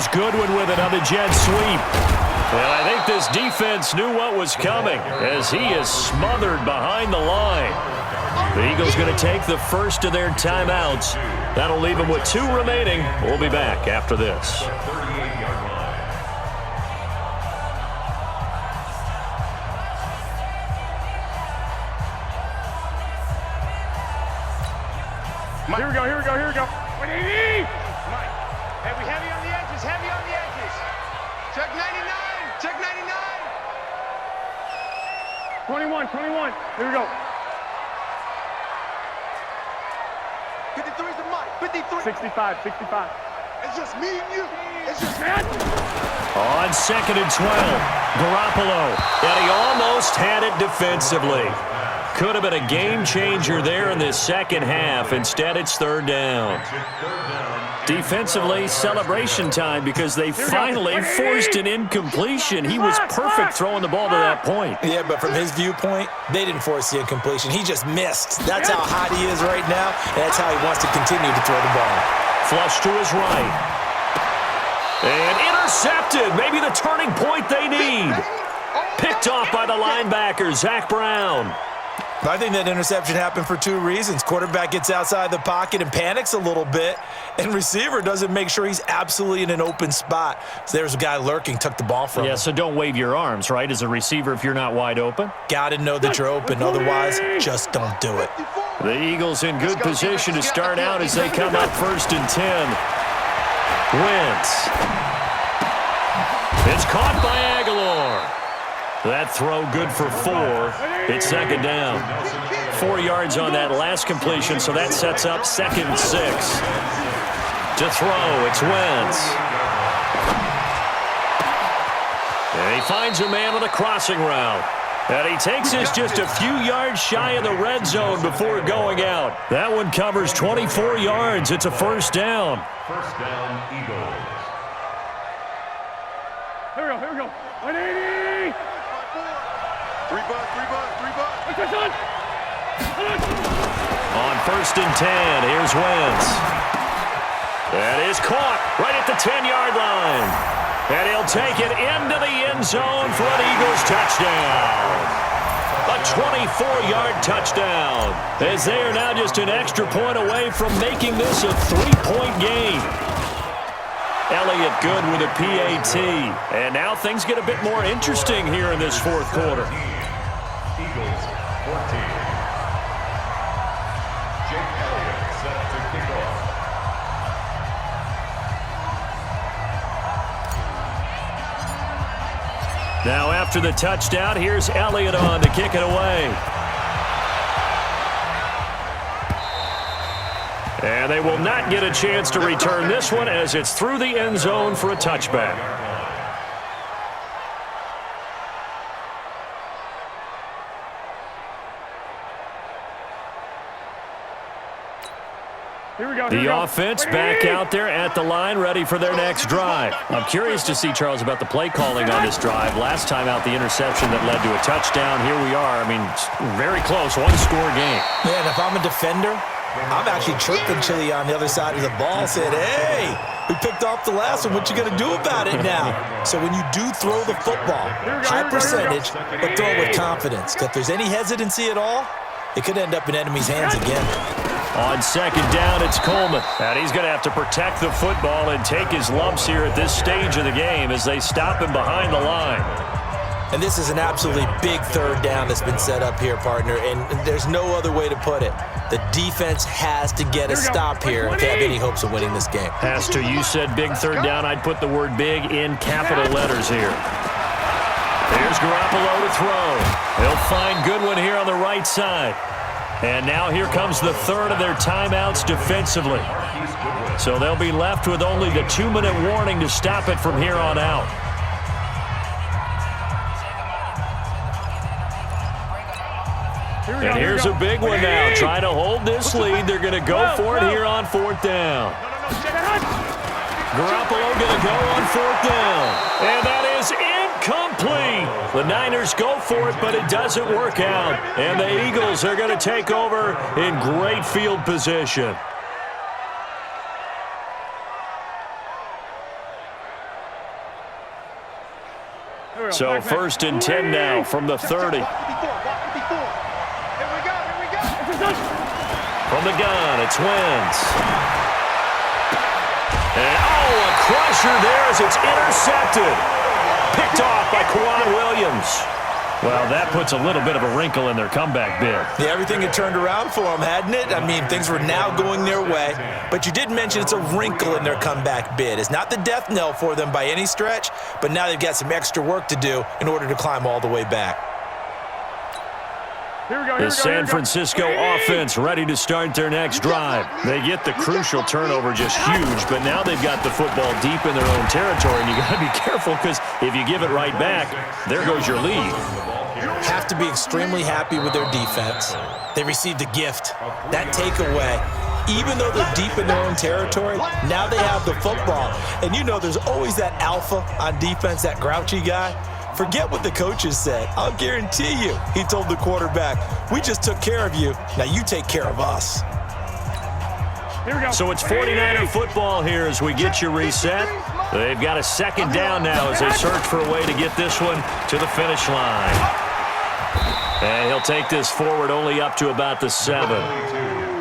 Here's Goodwin with another jet sweep. And I think this defense knew what was coming as he is smothered behind the line. The Eagles going to take the first of their timeouts. That'll leave them with 2 remaining. We'll be back after this. Here we go, here we go, here we go. Mike, heavy on the edges, heavy on the edges. Check 99, check 99. 21, 21, here we go. 53 is the Mike, 53. 65, 65. It's just me and you. It's just me. On 2nd and 12, Garoppolo. And he almost had it defensively. Could have been a game changer there in this second half. Instead, it's 3rd down. Defensively, celebration time because they finally forced an incompletion. He was perfect throwing the ball to that point. Yeah, but from his viewpoint, they didn't force the incompletion. He just missed. That's how hot he is right now, and that's how he wants to continue to throw the ball. Flush to his right. And intercepted. Maybe the turning point they need. Picked off by the linebacker, Zach Brown. I think that interception happened for 2 reasons. Quarterback gets outside the pocket and panics a little bit, and receiver doesn't make sure he's absolutely in an open spot. So there's a guy lurking, took the ball from him. Yeah, so don't wave your arms, right, as a receiver if you're not wide open. Got to know that you're open. Otherwise, just don't do it. The Eagles in good position to start out as they come up 1st and 10. Wentz. It's caught by Aguilar. That throw good for 4. It's 2nd down. 4 yards on that last completion, so that sets up 2nd and 6. To throw, it's Wentz. And he finds a man on a crossing route. And he takes this just a few yards shy of the red zone before going out. That one covers 24 yards. It's a 1st down. 1st down, Eagles. Here we go, here we go. 180. 3 bucks. On 1st and 10, here's Wentz. That is caught right at the 10-yard line. And he'll take it into the end zone for an Eagles touchdown. A 24-yard touchdown. As they are now just an extra point away from making this a 3-point game. Elliott good with a PAT. And now things get a bit more interesting here in this 4th quarter. Eagles 14. Jake Elliott set to kick off. Now after the touchdown, here's Elliott on to kick it away. And they will not get a chance to return this one as it's through the end zone for a touchback. The offense back out there at the line, ready for their next drive. I'm curious to see, Charles, about the play calling on this drive. Last time out, the interception that led to a touchdown. Here we are. I mean, very close, 1-score game. Yeah, and if I'm a defender, I'm actually chirping Chili on the other side of the ball, saying, hey, we picked off the last one. What you going to do about it now? So when you do throw the football, high percentage, but throw it with confidence. If there's any hesitancy at all, it could end up in enemy's hands again. On 2nd down, it's Coleman. And he's going to have to protect the football and take his lumps here at this stage of the game as they stop him behind the line. And this is an absolutely big 3rd down that's been set up here, partner, and there's no other way to put it. The defense has to get a stop here if they have any hopes of winning this game. Has to. You said big 3rd down. I'd put the word big in capital letters here. Here's Garoppolo to throw. He'll find Goodwin here on the right side. And now here comes the 3rd of their timeouts defensively. So they'll be left with only the 2-minute warning to stop it from here on out. And here's a big one now. Trying to hold this lead. They're going to go for it here on 4th down. Garoppolo going to go on 4th down. And that is incomplete. The Niners go for it, but it doesn't work out. And the Eagles are going to take over in great field position. So first and 10 now from the 30. From the gun, it's Wentz. And a crusher there as it's intercepted. Picked off by Quan Williams. Well, that puts a little bit of a wrinkle in their comeback bid. Yeah, everything had turned around for them, hadn't it? I mean, things were now going their way. But you did mention it's a wrinkle in their comeback bid. It's not the death knell for them by any stretch, but now they've got some extra work to do in order to climb all the way back. The San Francisco offense ready to start their next drive. They get the crucial turnover just huge, but now they've got the football deep in their own territory, and you got to be careful because if you give it right back, there goes your lead. Have to be extremely happy with their defense. They received a gift. That takeaway, even though they're deep in their own territory, now they have the football. And you know there's always that alpha on defense, that grouchy guy. Forget what the coaches said. I'll guarantee you, he told the quarterback, we just took care of you. Now you take care of us. So it's 49er football here as we get you reset. They've got a second down now as they search for a way to get this one to the finish line. And he'll take this forward only up to about the 7.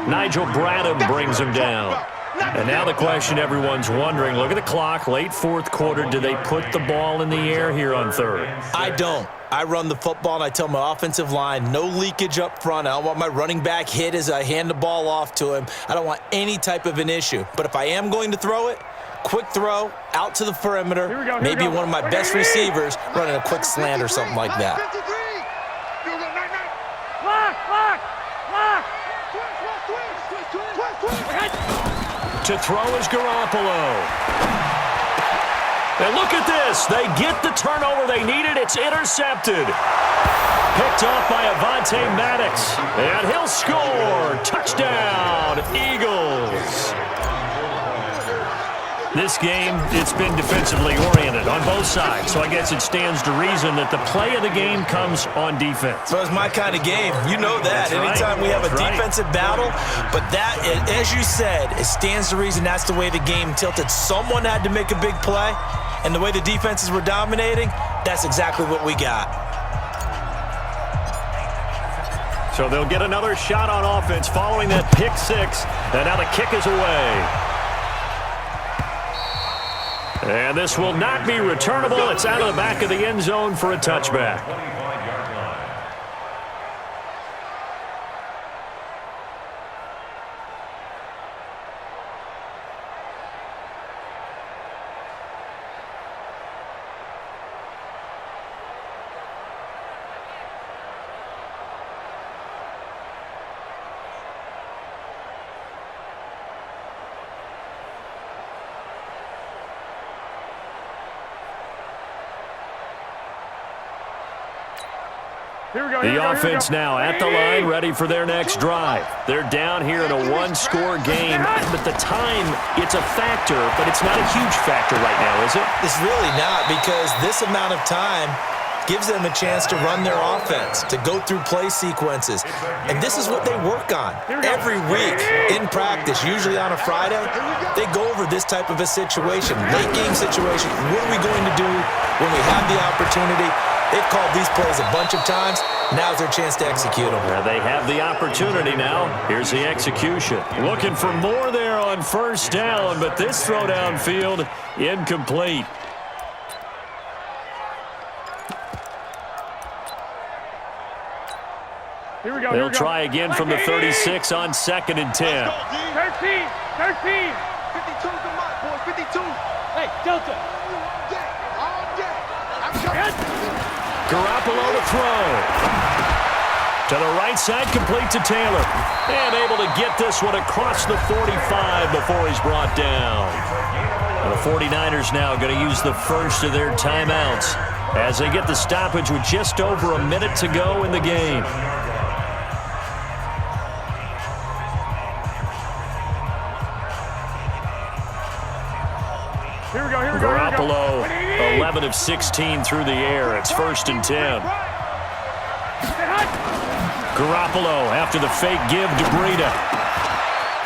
Nigel Bradham brings him down. And now the question everyone's wondering, look at the clock, late fourth quarter, do they put the ball in the air here on third? I don't. I run the football, and I tell my offensive line, no leakage up front. I don't want my running back hit as I hand the ball off to him. I don't want any type of an issue. But if I am going to throw it, quick throw, out to the perimeter, maybe one of my best receivers running a quick slant or something like that. To throw is Garoppolo. And look at this. They get the turnover they needed. It's intercepted. Picked off by Avonte Maddox. And he'll score. Touchdown, Eagles. This game, it's been defensively oriented on both sides, so I guess it stands to reason that the play of the game comes on defense. So it's my kind of game. You know that. Anytime we have a defensive battle, but that, as you said, it stands to reason that's the way the game tilted. Someone had to make a big play, and the way the defenses were dominating, that's exactly what we got. So they'll get another shot on offense following that pick six, and now the kick is away. And this will not be returnable. It's out of the back of the end zone for a touchback. The offense now at the line, ready for their next drive. They're down here in a one-score game, but the time, it's a factor, but it's not a huge factor right now, is it? It's really not, because this amount of time gives them a chance to run their offense, to go through play sequences. And this is what they work on every week in practice, usually on a Friday. They go over this type of a situation, late game situation. What are we going to do when we have the opportunity? They've called these plays a bunch of times. Now's their chance to execute them. They have the opportunity now. Here's the execution. Looking for more there on first down, but this throw downfield incomplete. They'll try again from the 36 on 2nd and 10. 13. 52 to Mott, boys. 52. Hey, Delta. Garoppolo to throw. To the right side, complete to Taylor. And able to get this one across the 45 before he's brought down. And the 49ers now going to use the first of their timeouts as they get the stoppage with just over a minute to go in the game. Garoppolo, 11 of 16 through the air. It's 1st and 10. Garoppolo after the fake give to Breida.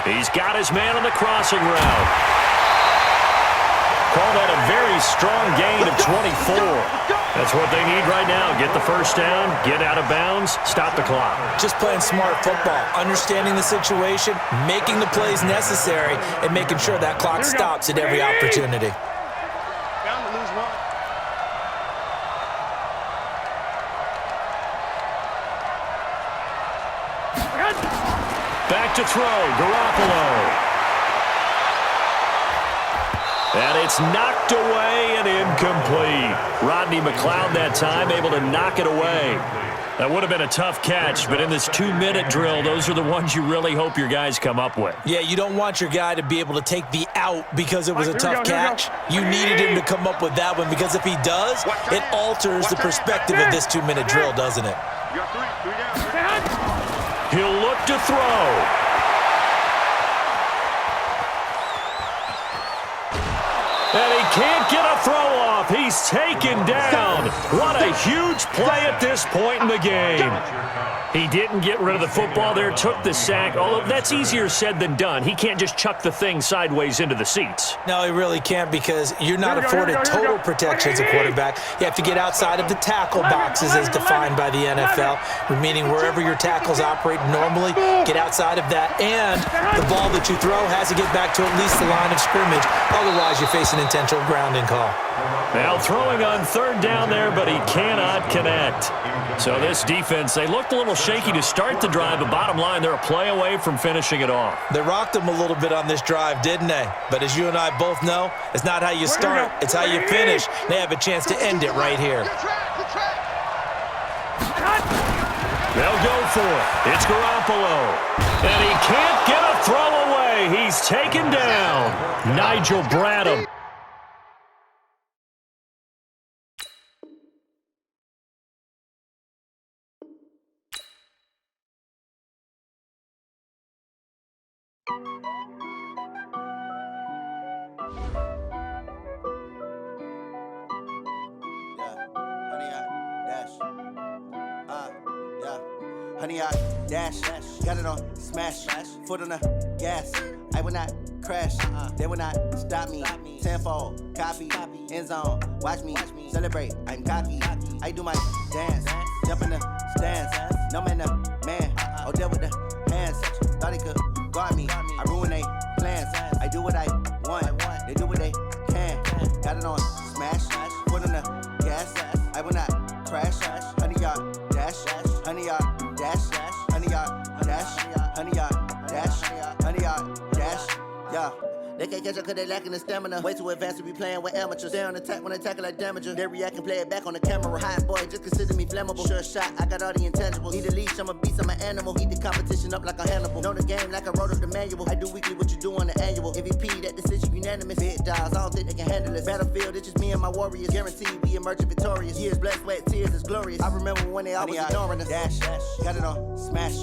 He's got his man on the crossing route. Call that a very strong gain of 24. That's what they need right now. Get the first down, get out of bounds, stop the clock. Just playing smart football, understanding the situation, making the plays necessary, and making sure that clock stops at every opportunity. Bound to lose one. Back to throw, Garoppolo. And it's knocked away and incomplete. Rodney McLeod that time able to knock it away. That would have been a tough catch, but in this 2-minute drill, those are the ones you really hope your guys come up with. Yeah, you don't want your guy to be able to take the out because it was a tough catch. You needed him to come up with that one because if he does, it alters the perspective of this 2-minute drill, doesn't it? You got three down. He'll look to throw. And he can't get a throw off. He's taken down. What a huge play at this point in the game. He didn't get rid of the football there, took the sack. Although that's easier said than done. He can't just chuck the thing sideways into the seats. No, he really can't because you're not afforded total protection as a quarterback. You have to get outside of the tackle boxes as defined by the NFL, meaning wherever your tackles operate normally, get outside of that. And the ball that you throw has to get back to at least the line of scrimmage. Otherwise, you're facing intentional grounding call. Now throwing on third down there, but he cannot connect. So this defense, they looked a little shaky to start the drive, but bottom line, they're a play away from finishing it off. They rocked them a little bit on this drive, didn't they? But as you and I both know, it's not how you start, it's how you finish. They have a chance to end it right here. They'll go for it. It's Garoppolo. And he can't get a throw away. He's taken down. Nigel Bradham. Honey, I dash, got it on smash, foot on the gas. I will not crash, they will not stop me. Tenfold, copy, end zone, watch me celebrate. I'm cocky, I do my dance, jump in the stands. No man, man, oh deal with the hands. Thought he could guard me, I ruin they plans. I do what I want, they do what they can. Got it on smash, foot on the gas. I will not crash, honey, y'all dash, honey, y'all dash, honey, y'all dash, honey, y'all dash, honey, y'all dash, yeah. They can't catch up cause they lacking the stamina. Way too advanced to be playing with amateurs. They on attack when they tackle like damager. They react and play it back on the camera. Hot boy, just consider me flammable. Sure shot, I got all the intangibles. Need a leash, I'm a beast, I'm an animal. Eat the competition up like a Hannibal. Know the game like I wrote up the manual. I do weekly what you do on the annual. MVP, that decision unanimous. Big dogs, I don't think they can handle it. Battlefield, it's just me and my warriors. Guaranteed we emerging victorious. Years, blood, sweat, tears, it's glorious. I remember when they always ignoring us. Dash, got it on smash,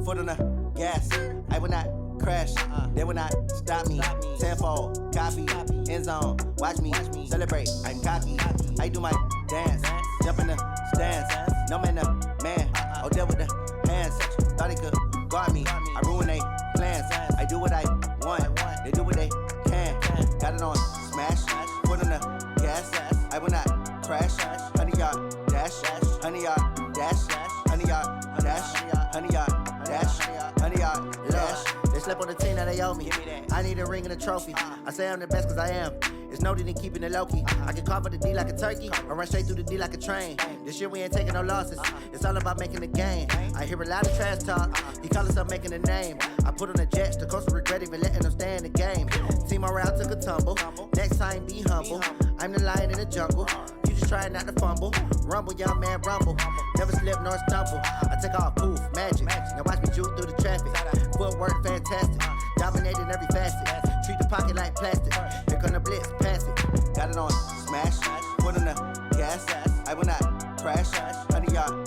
foot on the gas. I will not crash, they will not stop me. Tenfold, copy, end zone, watch me celebrate. I'm cocky, I do my dance, jump in the stands. No man, man, oh deal with the hands. Thought he could guard me, I ruin they plans. I do what I want, they do what they can. Got it on smash, foot on the gas. I will not crash, honey, y'all dash, honey, y'all dash, honey, y'all dash, honey, y'all dash, honey, y'all dash. They slept on the team that they owe me. I need a ring and a trophy. I say I'm the best cause I am. It's no need in keeping it low-key. I can carve the D like a turkey or run straight through the D like a train. This year we ain't taking no losses. It's all about making the game. I hear a lot of trash talk. He call himself making a name. I put on the Jets. The coach will regret even letting them stay in the game. Team morale took a tumble. Next time be humble. I'm the lion in the jungle. You just try not to fumble. Rumble, young man, rumble. Never slip nor stumble. I take off, poof, magic. Now watch me juke through the traffic. Footwork fantastic. Dominating every facet. Treat the pocket like plastic. Here come the blitz, pass it. Got it on smash. Foot on the gas. I will not crash. Honey, y'all